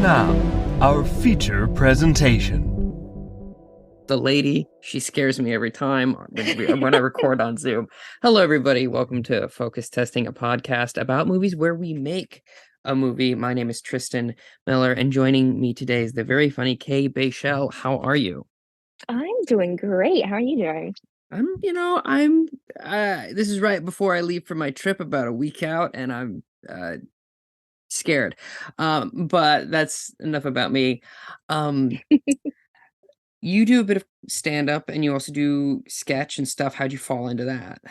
now, our feature presentation. The lady, she scares me every time when I record on Zoom. Hello, everybody. Welcome to Focus Testing, a podcast about movies where we make a movie. My name is Tristan Miller, and joining me today is the very funny Kay Beischel. How are you? I'm doing great. How are you doing? This is right before I leave for my trip, about a week out, and I'm scared. But that's enough about me. You do a bit of stand-up and you also do sketch and stuff. How'd you fall into that?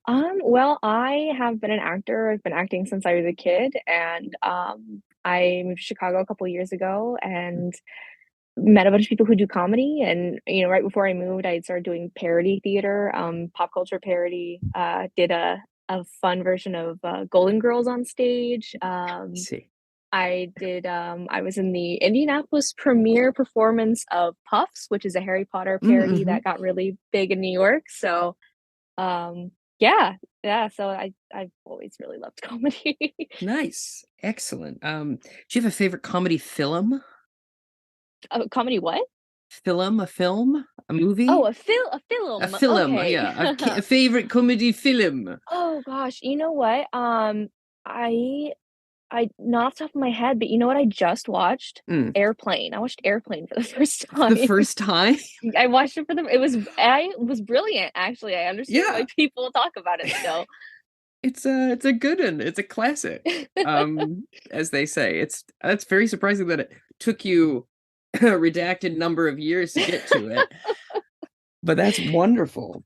Well, I have been an actor. I've been acting since I was a kid, and I moved to Chicago a couple years ago and met a bunch of people who do comedy. And right before I moved, I started doing parody theater, pop culture parody. Did a fun version of Golden Girls on stage. See. I was in the Indianapolis premiere performance of Puffs, which is a Harry Potter parody that got really big in New York. So, yeah. So I've always really loved comedy. Nice. Excellent. Do you have a favorite comedy film? Comedy what? A film? A movie? Oh, a film. A film, Okay. yeah. A favorite comedy film. Oh gosh, you know what? I not off the top of my head, but you know what I just watched? Airplane. I watched Airplane for the first time. The first time? I watched it it was brilliant, actually. I understand why people talk about it still. It's a good one. It's a classic. As they say. It's very surprising that it took you a redacted number of years to get to it. But that's wonderful.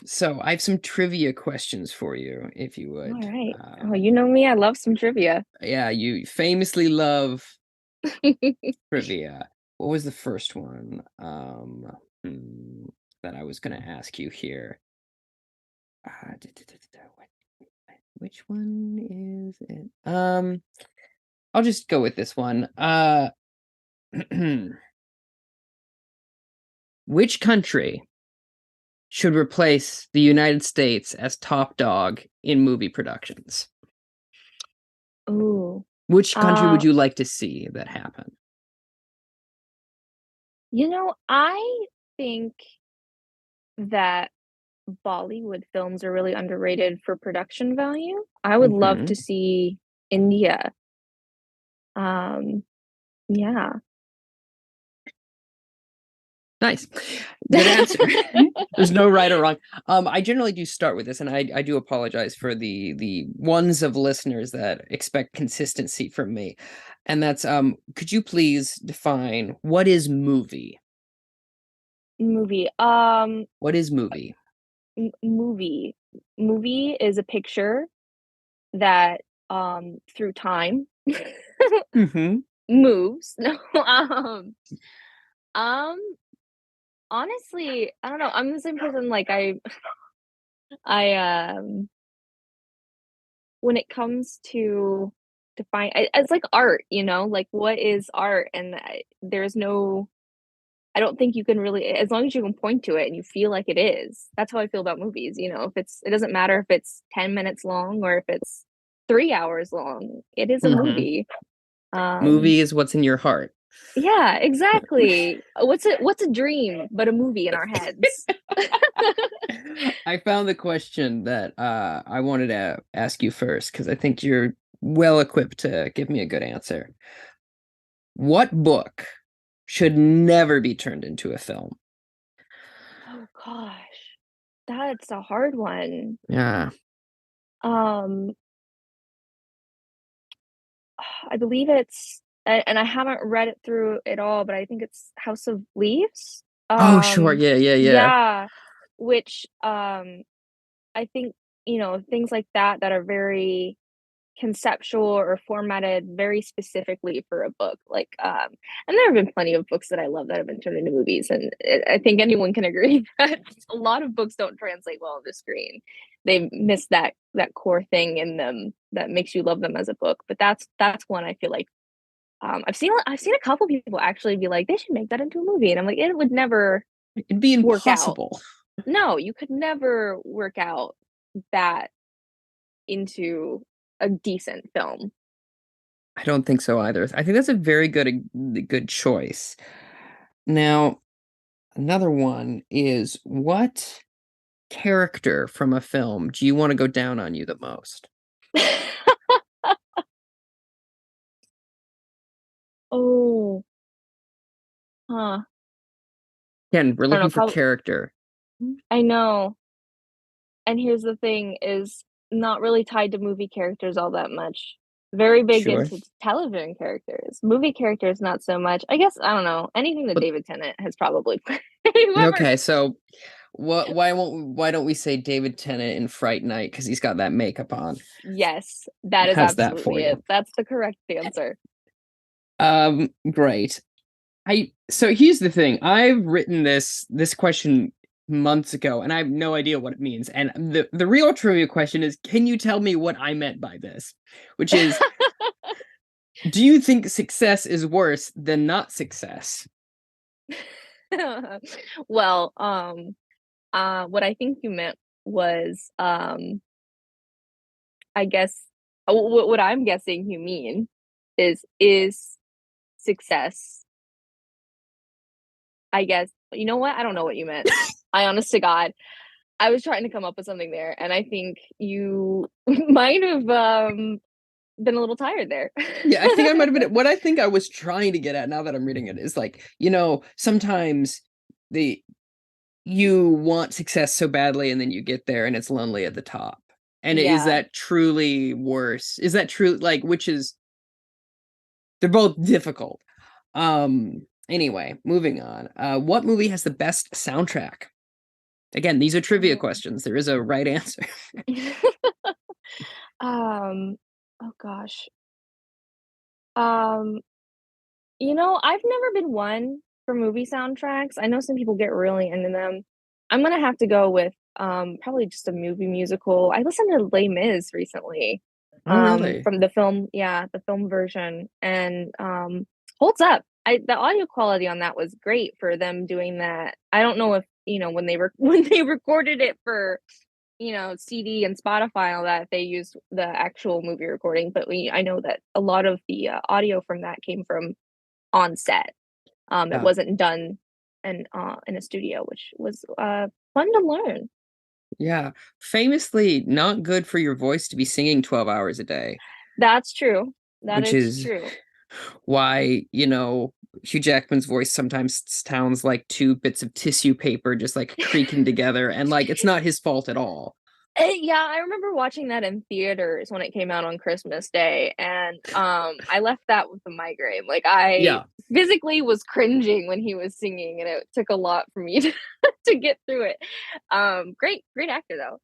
So I have some trivia questions for you, if you would. All right. You know me, I love some trivia. Yeah, you famously love trivia. What was the first one that I was going to ask you here? Which one is it? I'll just go with this one. Which country should replace the United States as top dog in movie productions? Ooh. Which country would you like to see that happen? I think that Bollywood films are really underrated for production value. I would love to see India. Yeah. Nice. Good answer. There's no right or wrong. I generally do start with this, and I do apologize for the ones of listeners that expect consistency from me. And that's could you please define what is movie? Movie. What is movie? Movie. Movie is a picture that through time moves. No. Honestly, I don't know. I'm the same person. Like I when it comes to define, it's like art. Like what is art? And there's no. I don't think you can really, as long as you can point to it and you feel like it is. That's how I feel about movies. If it doesn't matter if it's 10 minutes long or if it's 3 hours long. It is a movie. Movie is what's in your heart. Yeah, exactly. What's a dream but a movie in our heads? I found the question that I wanted to ask you first because I think you're well equipped to give me a good answer. What book should never be turned into a film? Oh gosh. That's a hard one. Yeah. I believe it's, and I haven't read it through it all, but I think it's House of Leaves. Oh, sure. Yeah. Yeah, which I think, things like that are very conceptual or formatted very specifically for a book. Like, and there have been plenty of books that I love that have been turned into movies, and I think anyone can agree that a lot of books don't translate well on the screen. They miss that core thing in them that makes you love them as a book. But that's one I feel like I've seen a couple people actually be like, they should make that into a movie, and I'm like, it would never. It'd be impossible. No, you could never work out that into a decent film. I don't think so either. I think that's a very good choice. Now, another one is, what character from a film do you want to go down on you the most? Oh, huh. Again, we're I don't know, looking for probably character. I know. And here's the thing is not really tied to movie characters all that much. Very big Sure. into television characters. Movie characters, not so much. I guess I don't know. Anything that But David Tennant has probably played. Whoever. okay, so why don't we say David Tennant in Fright Night, because he's got that makeup on? Yes, that is How's that for absolutely you? it. That's the correct answer. Great. So here's the thing. I've written this question months ago, and I have no idea what it means. And the real trivia question is, can you tell me what I meant by this? Which is, do you think success is worse than not success? Well, what I think you meant was, I guess, what I'm guessing you mean is success. I guess. You know what? I don't know what you meant. I honest to God, I was trying to come up with something there, and I think you might have been a little tired there. Yeah, I think I might have been. What I think I was trying to get at, now that I'm reading it, is like, sometimes the you want success so badly, and then you get there and it's lonely at the top. And is Yeah. that truly worse? Is that true? Like, which is, they're both difficult. Anyway, moving on. What movie has the best soundtrack? Again, these are trivia Oh. questions. There is a right answer. Oh gosh. Um, I've never been one for movie soundtracks. I know some people get really into them. I'm gonna have to go with probably just a movie musical. I listened to Les Mis recently, Oh, really? from the film, yeah, the film version, and holds up. The audio quality on that was great for them doing that. I don't know if when they were when they recorded it for CD and Spotify and all that, they used the actual movie recording, but I know that a lot of the audio from that came from on set. It Yeah. wasn't done in a studio, which was fun to learn. Yeah. Famously not good for your voice to be singing 12 hours a day, That's true. That which is is true. why, Hugh Jackman's voice sometimes sounds like two bits of tissue paper just like creaking together, and like it's not his fault at all. Yeah, I remember watching that in theaters when it came out on Christmas Day, and I left that with a migraine. Like I Yeah. physically was cringing when he was singing, and it took a lot for me to, to get through it. Great actor though.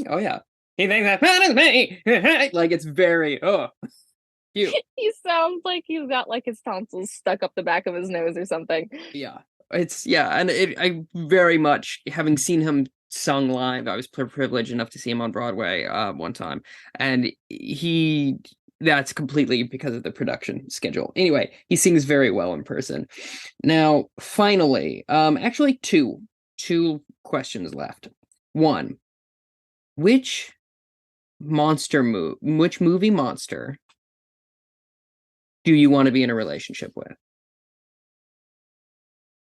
Oh yeah. He thinks that fun is me. Like it's very cute. He sounds like he's got like his tonsils stuck up the back of his nose or something. Yeah. And I very much, having seen him sung live, I was privileged enough to see him on Broadway one time, and that's completely because of the production schedule. Anyway, he sings very well in person. Now, finally, actually two questions left. One, which which movie monster do you want to be in a relationship with?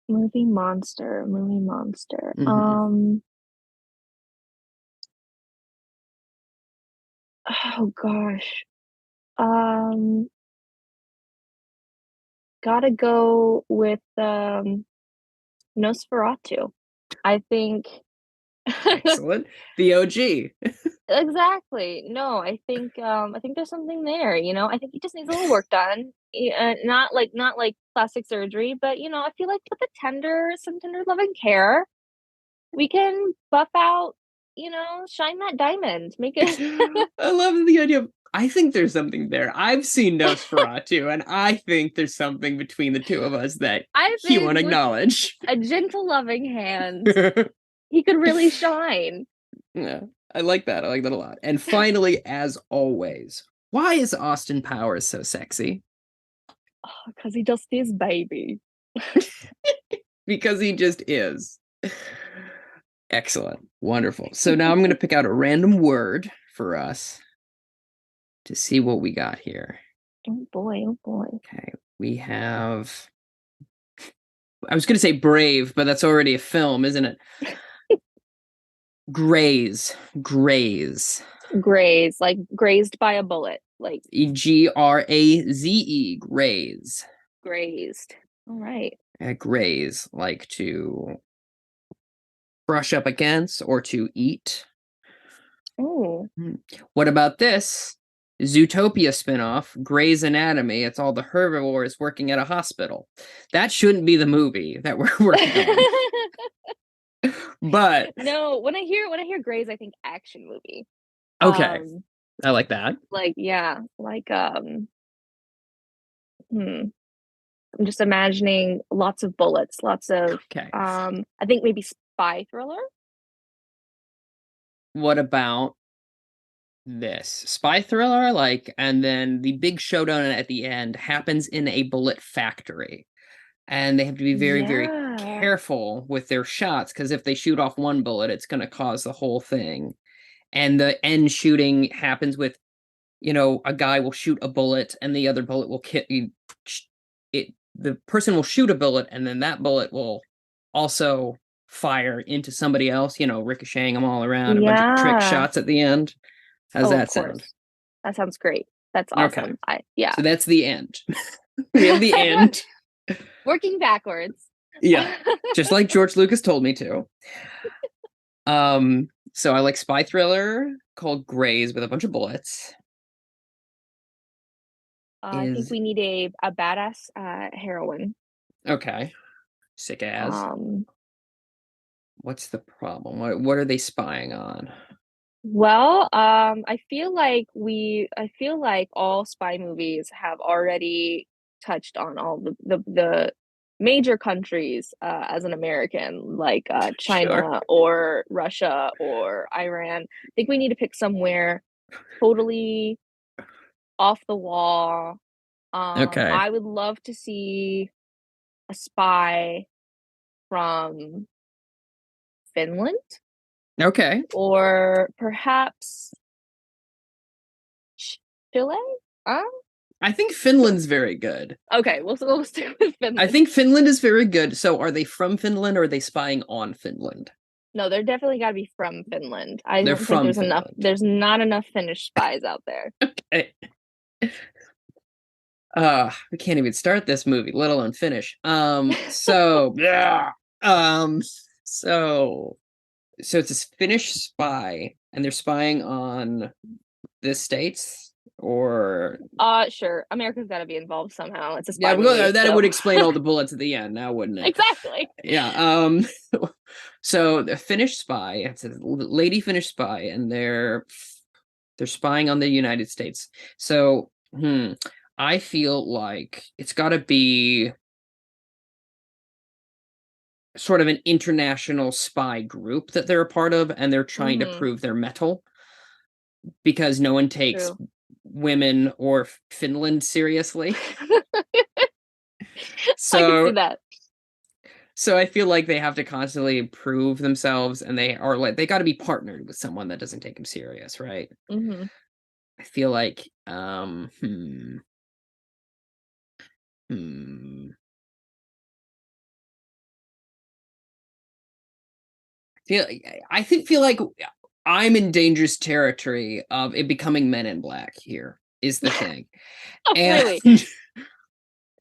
Movie monster, movie monster. Mhm. Oh gosh. Um, Gotta go with Nosferatu. I think Excellent. The OG. exactly. No, I think there's something there, I think he just needs a little work done. Not like plastic surgery, but I feel like with some tender loving care, we can buff out, shine that diamond, make it. I love the idea of, I think there's something there. I've seen Nosferatu, and I think there's something between the two of us that I he won't think with acknowledge. a gentle loving hand, he could really shine. Yeah, I like that. I like that a lot. And finally, as always, why is Austin Powers so sexy? Because he just is, baby. Because he just is. Excellent. Wonderful. So now I'm going to pick out a random word for us to see what we got here. Oh boy, oh boy. Okay, we have. I was going to say Brave, but that's already a film, isn't it? Graze. Graze. Graze, like grazed by a bullet, like Graze. Graze. grazed. All right. Graze, like to brush up against or to eat. Oh. What about this? Zootopia spinoff, Grey's Anatomy. It's all the herbivores working at a hospital. That shouldn't be the movie that we're working on. But no, when I hear Graze, I think action movie. okay. I like that. Like, yeah, like I'm just imagining lots of bullets, lots of Okay. I think maybe spy thriller. What about this? Spy thriller, like, and then the big showdown at the end happens in a bullet factory. And they have to be very, very careful with their shots, because if they shoot off one bullet, it's going to cause the whole thing. And the end shooting happens with, a guy will shoot a bullet and the other bullet will it. The person will shoot a bullet and then that bullet will also fire into somebody else, ricocheting them all around, a bunch of trick shots at the end. How's that sound? That sounds great. That's awesome. Okay. So that's the end. We have the end. Working backwards. Yeah. Just like George Lucas told me to. So I like spy thriller called Graze with a bunch of bullets. I think we need a badass heroine. Okay. Sick as. What's the problem? What are they spying on? Well, I feel like all spy movies have already touched on all the major countries as an American, like China or Russia or Iran. I think we need to pick somewhere totally off the wall. Okay. I would love to see a spy from Finland. Okay. Or perhaps Chile? I think Finland's very good. Okay, we'll stick with Finland. I think Finland is very good. So are they from Finland or are they spying on Finland? No, they're definitely got to be from Finland. I don't think there's not enough Finnish spies out there. Okay. We can't even start this movie, let alone finish. So it's this Finnish spy, and they're spying on the States, or sure, America's got to be involved somehow. It's a spy movie, that would explain all the bullets at the end, now wouldn't it? Exactly. Yeah. So the Finnish spy, it's a lady Finnish spy, and they're spying on the United States. So I feel like it's got to be sort of an international spy group that they're a part of, and they're trying to prove their mettle, because no one takes women or Finland seriously. So I can see that. So I feel like they have to constantly prove themselves, and they got to be partnered with someone that doesn't take them serious, right? I feel like feel like I'm in dangerous territory of it becoming Men in Black here is the thing. Really?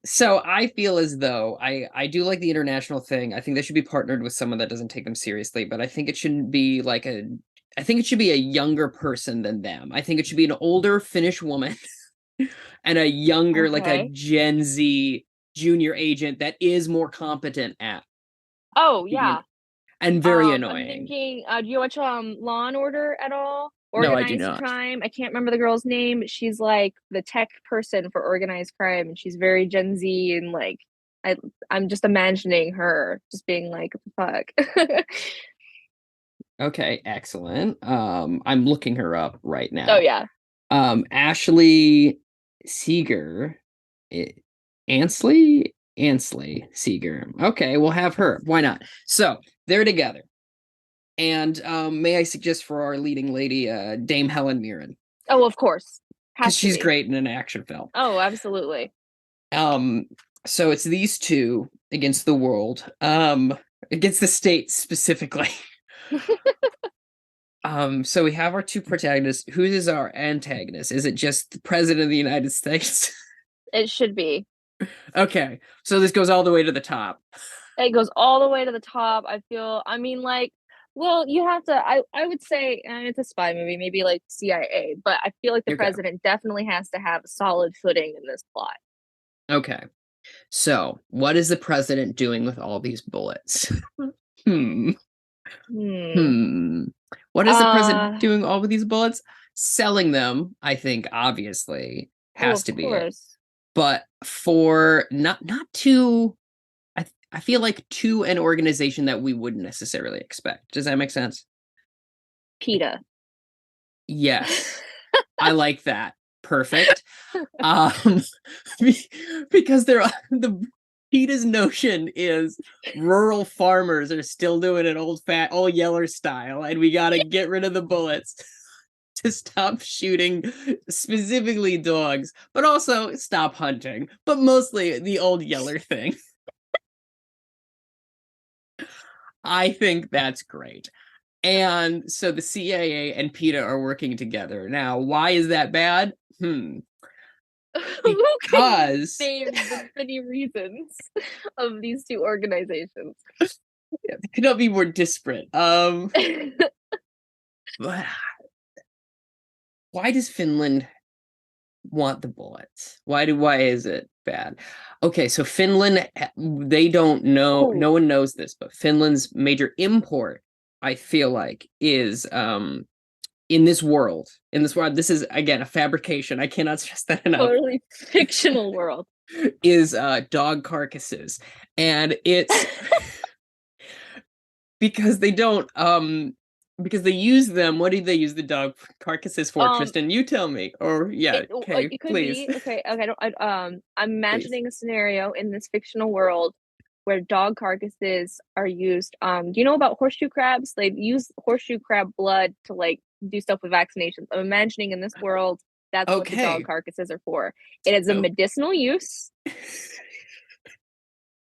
So I feel as though I do like the international thing. I think they should be partnered with someone that doesn't take them seriously, but I think it shouldn't be I think it should be a younger person than them. I think it should be an older Finnish woman and a younger, like a Gen Z junior agent that is more competent at. Oh, yeah. And very annoying. I'm thinking, do you watch Law and Order at all? No, I do not. Crime. I can't remember the girl's name. She's like the tech person for organized crime, and she's very Gen Z, and like I'm just imagining her just being like, "Fuck." Okay, excellent. I'm looking her up right now. Oh yeah. Ashley Seeger, Ansley Seeger. Okay, we'll have her. Why not? So they're together. And may I suggest for our leading lady, Dame Helen Mirren? Oh, of course. because Has to she's be. great in an action film. Oh, absolutely. So it's these two against the world, against the state specifically. So we have our two protagonists. Who is our antagonist? Is it just the president of the United States? It should be. Okay, so this goes all the way to the top. It goes all the way to the top. I mean, like, well, you have to, I would say, and it's a spy movie, maybe like CIA, but I feel like the Okay. president definitely has to have a solid footing in this plot. Okay, so what is the president doing with all these bullets? What is the president doing all with these bullets? Selling them, I think, obviously has to be it. But for not to, I feel like to an organization that we wouldn't necessarily expect. Does that make sense? PETA. Yes. I like that. Perfect. Because the PETA's notion is rural farmers are still doing it old Yeller style, and we gotta get rid of the bullets to stop shooting specifically dogs, but also stop hunting, but mostly the old Yeller thing. I think that's great. And so the CIA and PETA are working together. Now, why is that bad? Because name the many reasons of these two organizations. Yeah, they could not be more disparate. Why does Finland want the bullets? Why is it bad? Okay, so Finland, they don't know. No one knows this, but Finland's major import, I feel like, is in this world. This is again a fabrication. I cannot stress that enough. Totally fictional world. Is dog carcasses, and it's because they don't because they use them. What do they use the dog carcasses for, Tristan? You tell me. Or okay, it could please. be okay. I'm imagining a scenario in this fictional world where dog carcasses are used. Do you know about horseshoe crabs? They use horseshoe crab blood to like do stuff with vaccinations. I'm imagining in this world that's what the dog carcasses are for. It is a medicinal use.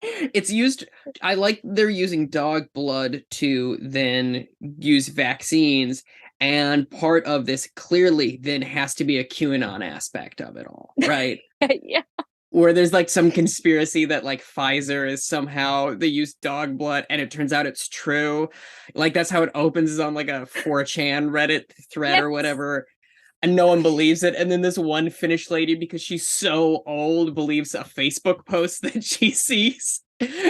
It's used. I like they're using dog blood to then use vaccines, and part of this clearly then has to be a QAnon aspect of it all, right? Yeah. Where there's like some conspiracy that like Pfizer is somehow they use dog blood, and it turns out it's true. Like that's how it opens, is on like a 4chan Reddit thread or whatever. And no one believes it. And then this one Finnish lady, because she's so old, believes a Facebook post that she sees.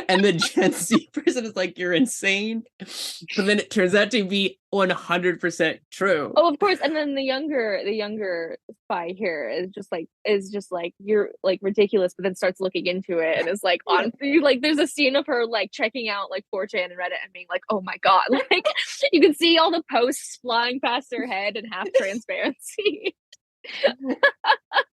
And the Gen Z person is like, you're insane. But then it turns out to be 100% true. Oh, of course. And then the younger spy here is just like you're like ridiculous, but then starts looking into it and is like on like there's a scene of her like checking out like 4chan and Reddit and being like, oh my god, like you can see all the posts flying past her head in half transparency.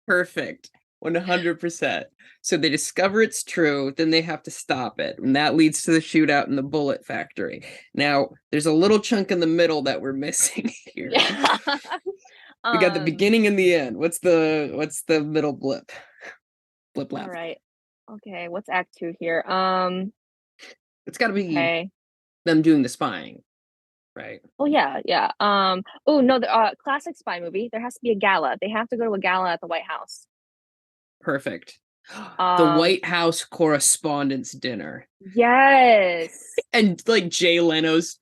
Perfect. 100%. So they discover it's true, then they have to stop it. And that leads to the shootout in the bullet factory. Now, there's a little chunk in the middle that we're missing here. Yeah. We got the beginning and the end. What's the middle blip? Blip left. All right. Okay, what's act 2 here? It's got to be them doing the spying, right? Oh yeah. Oh no, the classic spy movie. There has to be a gala. They have to go to a gala at the White House. Perfect. The White House Correspondents' Dinner. Yes. And like Jay Leno's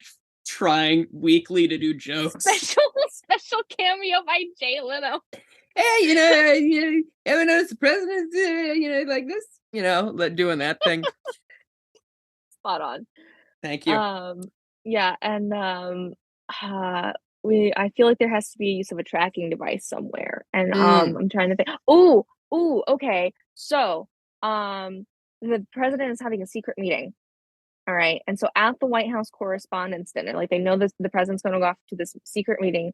trying weekly to do jokes. Special cameo by Jay Leno. Hey, you ever notice the president, like this, doing that thing. Spot on. Thank you. Yeah, and I feel like there has to be a use of a tracking device somewhere, and I'm trying to think. Oh, okay. So, the president is having a secret meeting. All right. And so at the White House Correspondents' Dinner, like they know this, the president's going to go off to this secret meeting.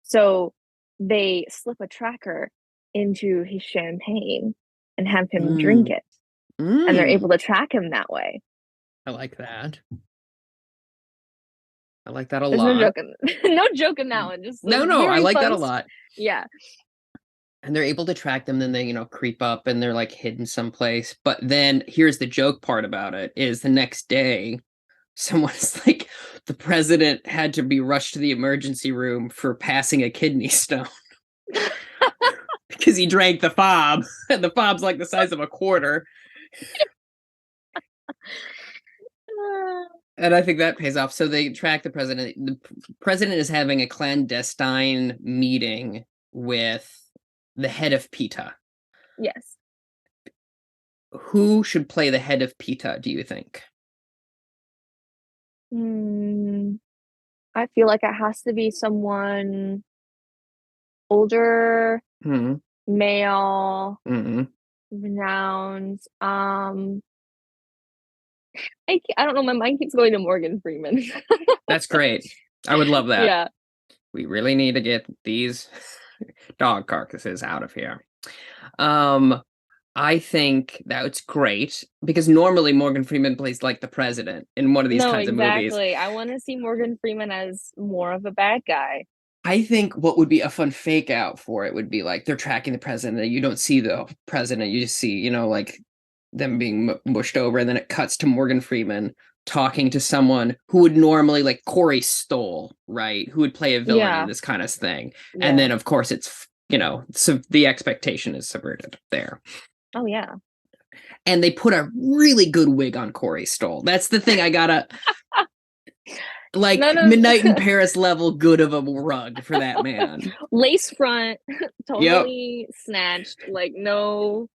So they slip a tracker into his champagne and have him drink it. And they're able to track him that way. I like that. I like that a There's lot. No joke in that one. Just no, I like that a lot. Yeah. And they're able to track them, then they, creep up and they're like hidden someplace. But then here's the joke part about it is the next day, someone's like, the president had to be rushed to the emergency room for passing a kidney stone because he drank the fob, and the fob's like the size of a quarter. And I think that pays off. So they track the president. The president is having a clandestine meeting with the head of PETA. Yes. Who should play the head of PETA, do you think? I feel like it has to be someone older, male, renowned. I don't know. My mind keeps going to Morgan Freeman. That's great. I would love that. Yeah. We really need to get these dog carcasses out of here. I think that's great because normally Morgan Freeman plays like the president in one of these kinds of movies. Exactly. I want to see Morgan Freeman as more of a bad guy. I think what would be a fun fake out for it would be like they're tracking the president. You don't see the president. You just see, like them being mushed over. And then it cuts to Morgan Freeman talking to someone who would normally, like Corey Stoll, right? Who would play a villain in this kind of thing. Yeah. And then, of course, it's, so the expectation is subverted there. Oh, yeah. And they put a really good wig on Corey Stoll. That's the thing I gotta... Like Midnight in Paris level good of a rug for that man. Lace front, totally snatched, like no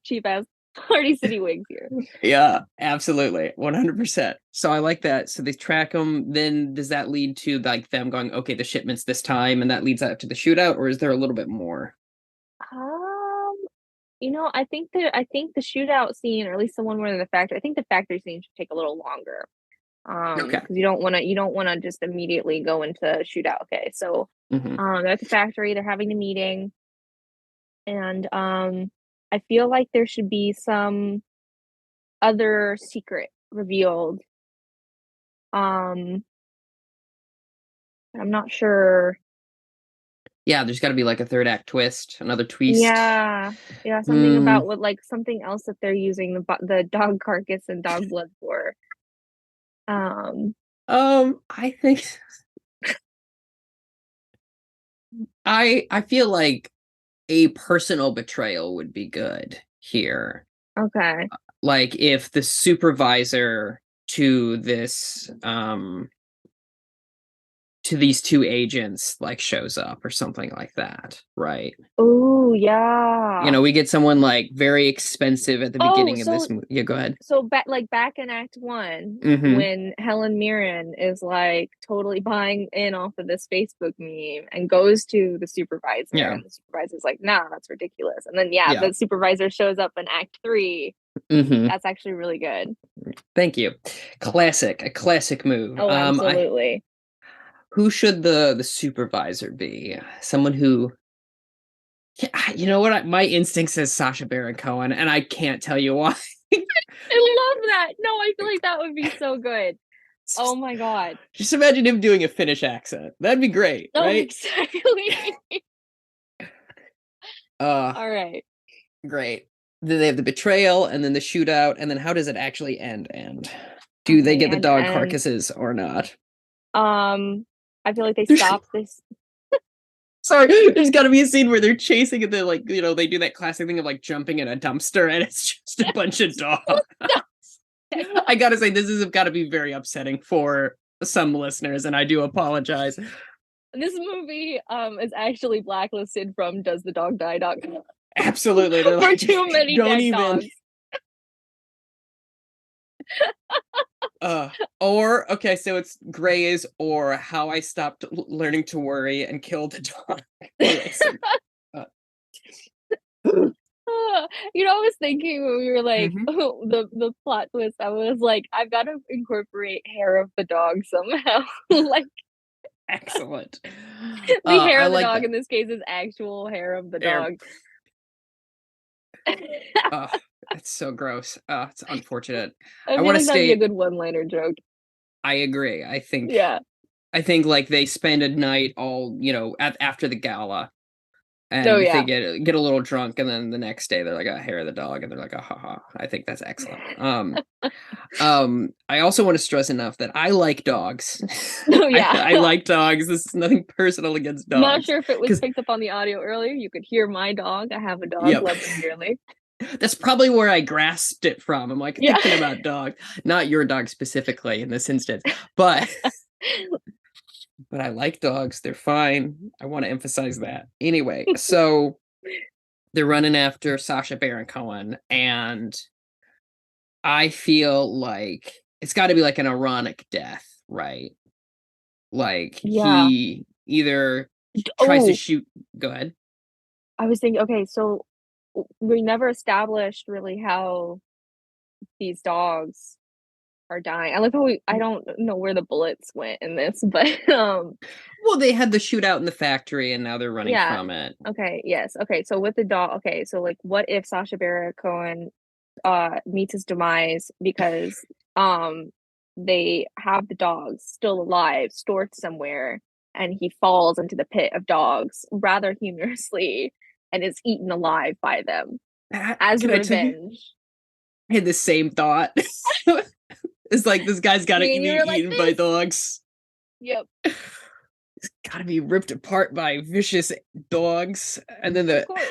cheap ass Party City wigs here. Yeah, absolutely. 100%. So I like that. So they track them. Then does that lead to like them going, okay, the shipment's this time, and that leads up to the shootout, or is there a little bit more? I think the shootout scene, or at least the one where in the factory, I think the factory scene should take a little longer. Okay. Because you don't want to just immediately go into shootout. Okay, so they're at the factory, they're having a meeting, and I feel like there should be some other secret revealed. I'm not sure. Yeah, there's got to be like a third act twist, another twist. Yeah, something about what, like something else that they're using the dog carcass and dog blood for. I think I feel like a personal betrayal would be good here. Okay. Like if the supervisor to this to these two agents like shows up or something like that, right? Oh yeah. We get someone like very expensive at the beginning of this movie. Yeah, go ahead. So back in Act 1, when Helen Mirren is like totally buying in off of this Facebook meme and goes to the supervisor, and the supervisor's like, "Nah, that's ridiculous." And then the supervisor shows up in Act 3. That's actually really good. Thank you. A classic move. Oh, absolutely. Who should the supervisor be? Someone who, you know what? My instinct says Sacha Baron Cohen, and I can't tell you why. I love that. No, I feel like that would be so good. Oh my god! Just imagine him doing a Finnish accent. That'd be great, right? Exactly. All right. Great. Then they have the betrayal, and then the shootout, and then how does it actually end? And do they get the dog carcasses or not? I feel like they stop this. Sorry, there's got to be a scene where they're chasing and they're like, they do that classic thing of like jumping in a dumpster and it's just a bunch of dogs. I gotta say, this has got to be very upsetting for some listeners, and I do apologize. This movie is actually blacklisted from doesthedogdie.com. Absolutely. They're for too many dead dogs. So it's Graze or How I Stopped Learning to Worry and Killed a Dog. I was thinking when we were like, the plot twist, I was like, I've got to incorporate hair of the dog somehow. Like, excellent. The hair of the dog in this case is actual hair of the dog. It's so gross. It's unfortunate. I want to stay. That'd be a good one-liner joke. I agree. I think like they spend a night all, after the gala, Oh, and yeah. they get a little drunk, and then the next day they're like a hair of the dog, and they're like, ha ha. I think that's excellent. I also want to stress enough that I like dogs. Oh, yeah. I like dogs. This is nothing personal against dogs. Not sure if it was 'Cause- picked up on the audio earlier. You could hear my dog. I have a dog, Yep. love him dearly. That's probably where I grasped it from. I'm like Yeah. thinking about dog, not your dog specifically in this instance, but I like dogs. They're fine. I want to emphasize that. Anyway, so they're running after Sacha Baron Cohen, and I feel like it's got to be like an ironic death, right? Like Yeah. he either tries to Oh, shoot. Go ahead. I was thinking, okay, so we never established really how these dogs are dying. I like how I don't know where the bullets went in this, but Well, they had the shootout in the factory, and now they're running yeah. from it. Okay, yes. Okay, so with the dog, okay, so like what if Sacha Baron Cohen meets his demise because they have the dogs still alive, stored somewhere, and he falls into the pit of dogs rather humorously and is eaten alive by them as Can I tell you? revenge. I had the same thought. It's like this guy's got to Me and be you were like eaten by this. dogs. Yep. He's got to be ripped apart by vicious dogs, and then Of course.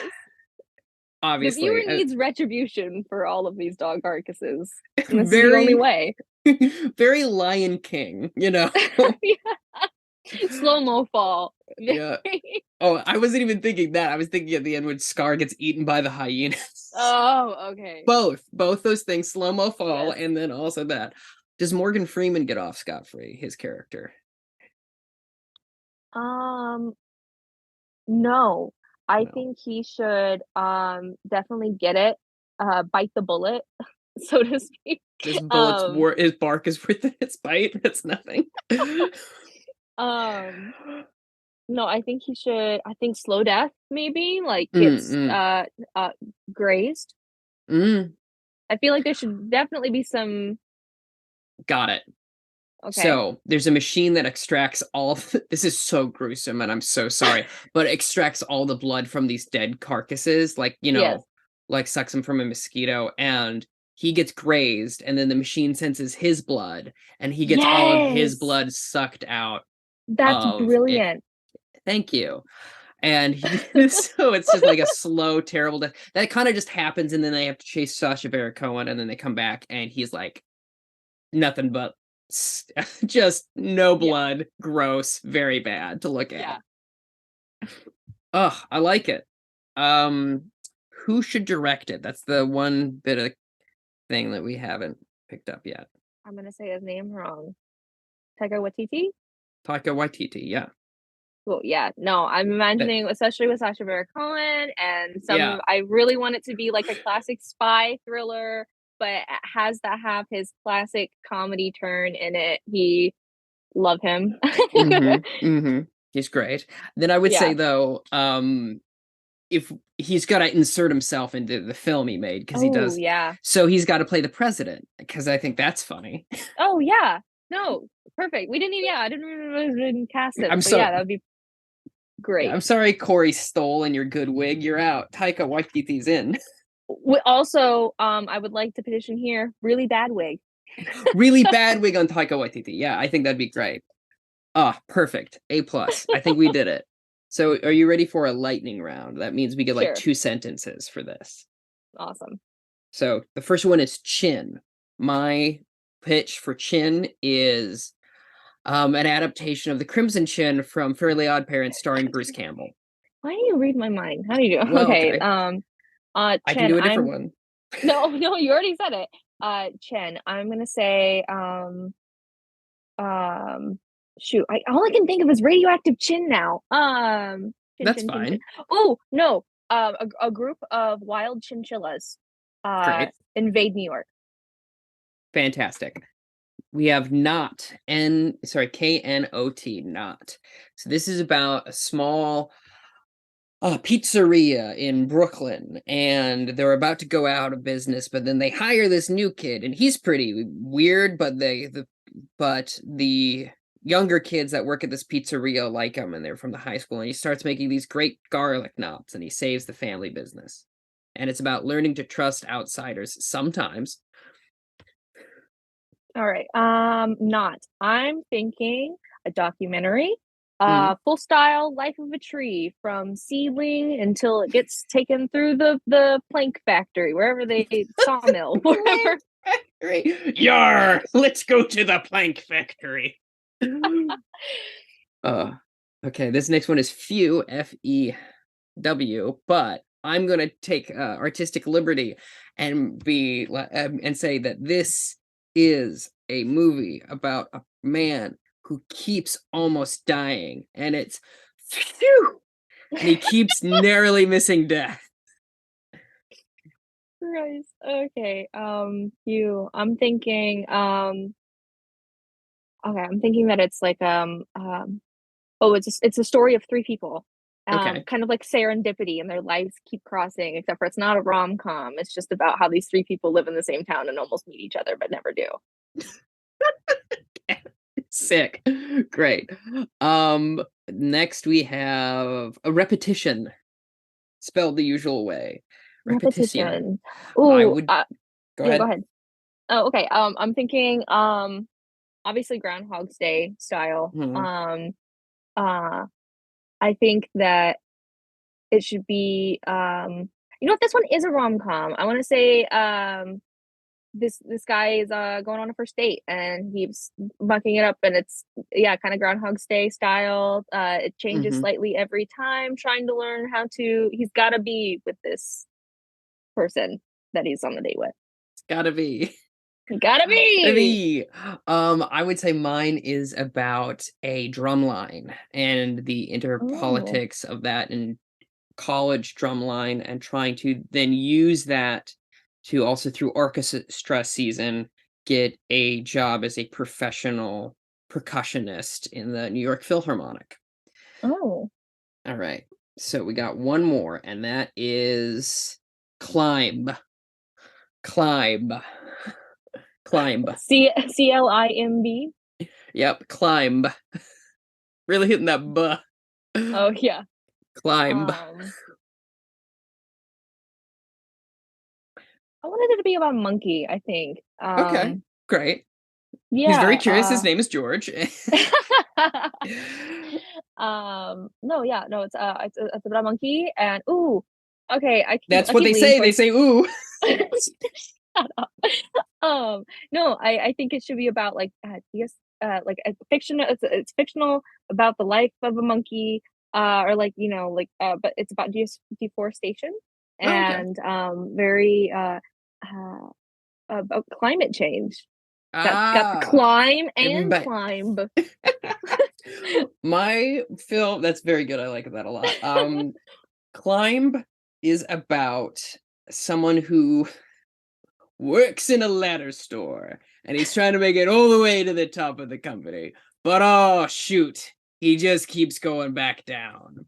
obviously The viewer needs retribution for all of these dog carcasses. And this is very the only way. very Lion King, Yeah. Slow-mo fall. Yeah. Oh, I wasn't even thinking that. I was thinking at the end when Scar gets eaten by the hyenas. Oh, okay. Both those things, slow-mo fall, Yes. and then also that. Does Morgan Freeman get off scot-free, his character? No. I No. think he should definitely get it, bite the bullet, so to speak. This bullet's Um, his bark is worth its bite. That's nothing. um, no, I think he should slow death maybe, like gets grazed. Mm, I feel like there should definitely be some got it. okay. So there's a machine that extracts all. This is so gruesome, and I'm so sorry, but it extracts all the blood from these dead carcasses, like Yes. like sucks them from a mosquito, and he gets grazed, and then the machine senses his blood, and he gets all of his Yes! blood sucked out That's of it. brilliant. Thank you. And so it's just like a slow, terrible death. That kind of just happens, and then they have to chase Sacha Baron Cohen, and then they come back, and he's like nothing but just no blood, gross, very bad to look at. Oh, I like it. Who should direct it? That's the one bit of thing that we haven't picked up yet. I'm gonna say his name wrong. Taika Waititi? Taika Waititi, yeah. Cool, yeah. No, I'm imagining, especially with Sacha Baron Cohen and Yeah. I really want it to be like a classic spy thriller, but it has to have his classic comedy turn in it. Love him. He's great. Then I would say though, if he's got to insert himself into the film he made, because he does. Yeah. So he's got to play the president, because I think that's funny. Oh yeah. No, perfect. I didn't even cast him. I'm so sorry. yeah, that would be great. I'm sorry, Corey Stoll and your good wig. You're out. Taika Waititi's in. Also, I would like to petition here, really bad wig. Really bad wig on Taika Waititi. Yeah, I think that'd be great. Perfect. A+. I think we did it. So are you ready for a lightning round? That means we get like 2 sentences for this. Awesome. So the first one is Chin. My pitch for Chin is an adaptation of The Crimson Chin from Fairly Odd Parents starring Bruce Campbell. Why do you read my mind? How do you do? Well, okay. Chin, I can do a different one. No, you already said it. Chen, I'm gonna say shoot, all I can think of is radioactive chin now. That's fine. Chin. Oh no, a group of wild chinchillas invade New York. Fantastic. We have Knot, Knot, Knot. So this is about a small pizzeria in Brooklyn, and they're about to go out of business, but then they hire this new kid, and he's pretty weird, but the younger kids that work at this pizzeria like him, and they're from the high school, and he starts making these great garlic knots, and he saves the family business. And it's about learning to trust outsiders sometimes. All right. Not. I'm thinking a documentary. Full style life of a tree from seedling until it gets taken through the plank factory, wherever they sawmill, wherever. Yar! Let's go to the plank factory. Okay, this next one is Few, F-E-W, but I'm gonna take artistic liberty and and say that this is a movie about a man who keeps almost dying, and it's phew, and he keeps narrowly missing death. Christ. Okay. I'm thinking. Okay, I'm thinking that it's like it's a story of three people. Okay. Kind of like serendipity, and their lives keep crossing, except for it's not a rom-com. It's just about how these three people live in the same town and almost meet each other, but never do. Sick. Great. Next we have a repetition, spelled the usual way. Repetition. I Ooh, would go yeah, ahead. go ahead. Oh, okay. I'm thinking obviously Groundhog's Day style. Mhm. I think that it should be you know what, this one is a rom-com. I want to say this guy is going on a first date and he's mucking it up, and it's kind of Groundhog's Day style. It changes Mhm. slightly every time, trying to learn how to he's got to be with this person that he's on the date with. It's gotta be. Gotta be. I would say mine is about a drum line and the Oh. interpolitics of that and college drum line, and trying to then use that to also through orchestra season get a job as a professional percussionist in the New York Philharmonic. Oh. All right. So we got one more, and that is Climb. Climb. Climb. CLIMB. Yep, Climb. Really hitting that buh. Oh yeah. Climb. I wanted it to be about a monkey, I think. Okay, great. He's very curious. His Yeah. name is George. No, yeah, no, it's about a monkey, and ooh, okay, That's I what keep they leaning say. They towards. say, ooh. Shut up. No, I think it should be about like yes, like a fiction. It's fictional about the life of a monkey, or like but it's about deforestation Oh, okay. and very about climate change. Got the Ah. climb and But climb. my film, that's very good. I like that a lot. Climb is about someone who works in a ladder store, and he's trying to make it all the way to the top of the company. But oh shoot, he just keeps going back down.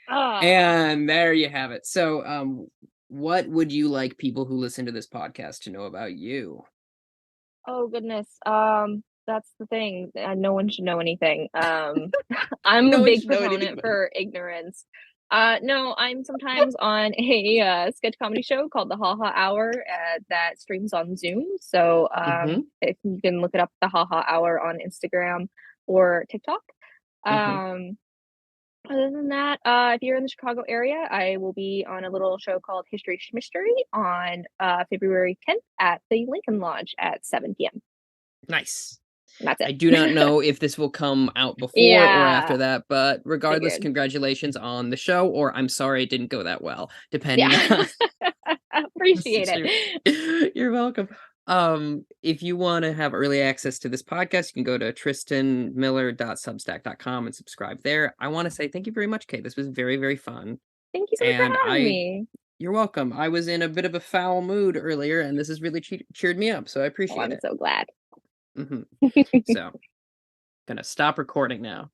Ah, And there you have it. So what would you like people who listen to this podcast to know about you? oh goodness. That's the thing. No one should know anything. I'm a No one big should know anything proponent about you. for ignorance. No, I'm sometimes on a sketch comedy show called the Ha Ha Hour that streams on Zoom. So Mhm. if you can look it up, the Ha Ha Hour on Instagram or TikTok. Mhm. Um, Other than that, if you're in the Chicago area, I will be on a little show called History Schmistery on February 10th at the Lincoln Lodge at 7 p.m. Nice. And that's I do it. not know if this will come out before or after Yeah, that, but regardless, figured. congratulations on the show, or I'm sorry it didn't go that well, depending Yeah. on the Appreciate situation. it. You're welcome. If you want to have early access to this podcast, you can go to tristanmiller.substack.com and subscribe there. I want to say thank you very much, Kate. This was very, very fun. Thank you so much for And having me. you're welcome. I was in a bit of a foul mood earlier, and this has really cheered me up, so I Oh, appreciate I'm it. so glad. So, gonna stop recording now.